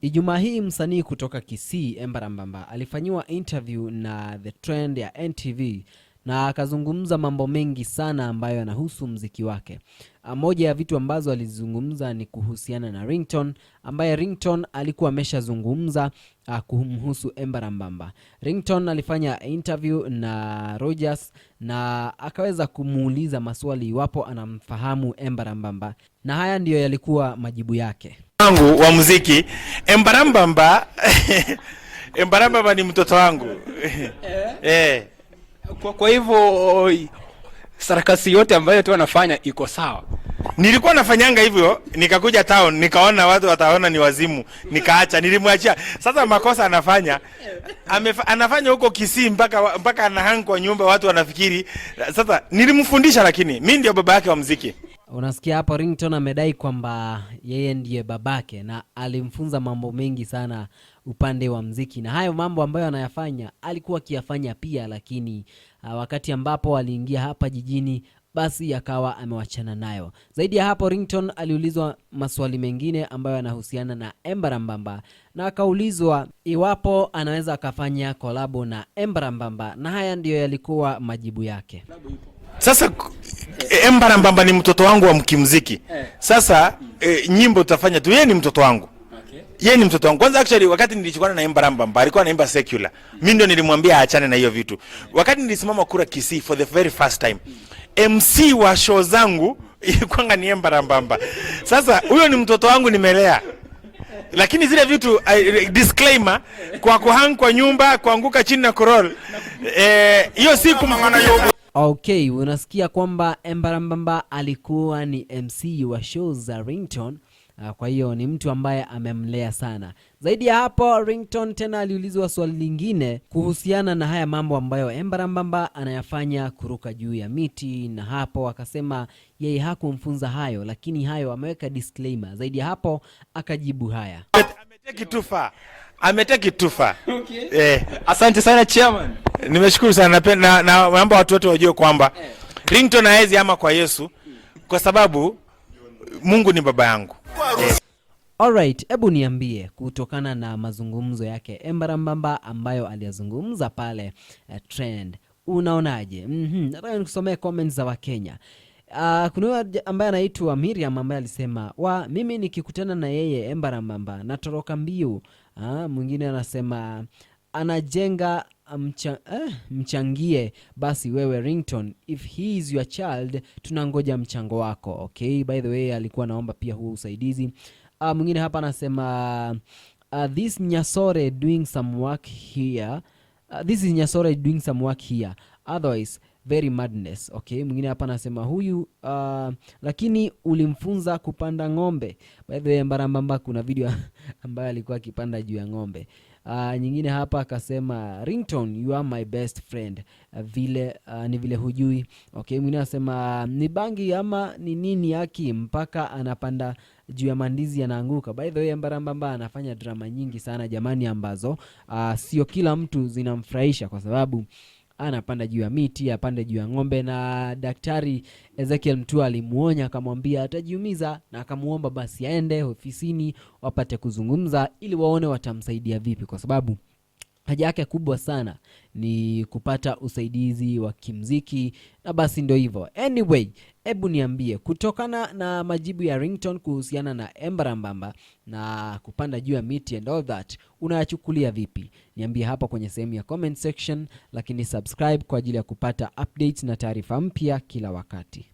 Ijumaa hii msanii kutoka Kisii Embarambamba alifanyiwa interview na The Trend ya NTV na akazungumza mambo mengi sana ambayo yanahusu muziki wake. Moja ya vitu ambazo alizungumza ni kuhusiana na Ringtone, ambaye Ringtone alikuwa ameshazungumza kumhusu Embarambamba. Ringtone alifanya interview na Rogers na akaweza kumuuliza maswali iwapo anamfahamu Embarambamba, na haya ndiyo yalikuwa majibu yake. Wangu wa muziki Embarambamba Embarambamba ni mtoto wangu. Kwa hivyo sarakasi yote ambayo tu anafanya iko sawa. Nilikuwa nafanyanga hivyo, nikakuja town, nikaona watu wataona ni wazimu, nikaacha, nilimwachia. Sasa makosa anafanya anafanya huko Kisii mpaka anahang kwa nyumba, watu wanafikiri. Sasa nilimfundisha, lakini mimi ndio baba yake wa muziki. Unasikia hapo Ringtone amedai kwamba yeye ndiye babake na alimfunza mambo mengi sana upande wa muziki, na hayo mambo ambayo anayafanya alikuwa akiyafanya pia, lakini wakati ambapo aliingia hapa jijini basi akawa amewachana nayo. Zaidi ya hapo, Ringtone aliulizwa maswali mengine ambayo yanahusiana na Embarambamba na akaulizwa iwapo anaweza akafanya kolabo na Embarambamba, na haya ndiyo yalikuwa majibu yake. Sasa Embarambamba ni mtoto wangu wa mkimuziki. Sasa nyimbo tutafanya tu, yeye ni mtoto wangu. Yeye ni mtoto wangu. Kwanza actually wakati nilichukua na Embarambamba alikuwa anaimba secular. Mimi ndio nilimwambia aachane na hiyo vitu. Wakati nilisimama kura Kisii for the very first time, MC wa show zangu ilikuwa ni Embarambamba. Sasa huyo ni mtoto wangu nimelea. Lakini zile vitu disclaimer, kwa kuhang kwa nyumba, kuanguka chini na kurol, hiyo si kumangana yogo. Okay, unasikia kwamba Embarambamba alikuwa ni MC wa show za Ringtone. Kwa hiyo ni mtu ambaye amemlea sana. Zaidi ya hapo, Ringtone tena aliulizwa swali lingine kuhusiana na haya mambo ambayo Embarambamba anayafanya, kuruka juu ya miti, na hapo akasema yeye hakumfunza hayo, lakini hayo ameweka disclaimer. Zaidi ya hapo akajibu haya. Ameteki tufa. Okay. Asante sana chairman. Nimeshukuru sana na naomba watu wote wajue kwamba Ringtone haezi ama kwa Yesu, kwa sababu Mungu ni baba yangu. Alright, hebu niambie kutokana na mazungumzo yake Embarambamba ambayo aliyazungumza pale Trend, unaonaje? Nataka nikusomee comments za Wakenya. Kuna ambaye anaitwa Miriam ambaye alisema, mimi nikikutana na yeye Embarambamba natoroka mbiu. Mwingine anasema anajenga mchangie basi wewe Ringtone, if he is your child tunangoja mchango wako. Okay, by the way alikuwa naomba pia huo usaidizi. Mwingine hapa anasema this Nyasore doing some work here. This is Nyasore doing some work here, otherwise very madness. Okay, mwingine hapa anasema huyu lakini ulimfunza kupanda ng'ombe. By the way Embarambamba kuna video ambayo alikuwa akipanda juu ya ng'ombe. Nyingine hapa akasema Ringtone you are my best friend, ni vile hujui. Okay, mwingine anasema ni bangi ama ni nini yake mpaka anapanda juu ya mandizi anaanguka. By the way Embarambamba anafanya drama nyingi sana jamani, ambazo sio kila mtu zinamfurahisha, kwa sababu anapanda juu ya miti, apande juu ya ng'ombe, na daktari Ezekiel Mutua alimuonya akamwambia atajiumiza, na akamuomba basi aende ofisini wapate kuzungumza ili waone watamsaidia vipi, kwa sababu haja yake kubwa sana ni kupata usaidizi wa kimuziki, na basi ndio hivyo. Anyway, hebu niambie kutokana na majibu ya Ringtone kuhusiana na Embarambamba na kupanda juu ya miti and all that, unayachukulia vipi? Niambie hapa kwenye sehemu ya comment section, lakini subscribe kwa ajili ya kupata updates na taarifa mpya kila wakati.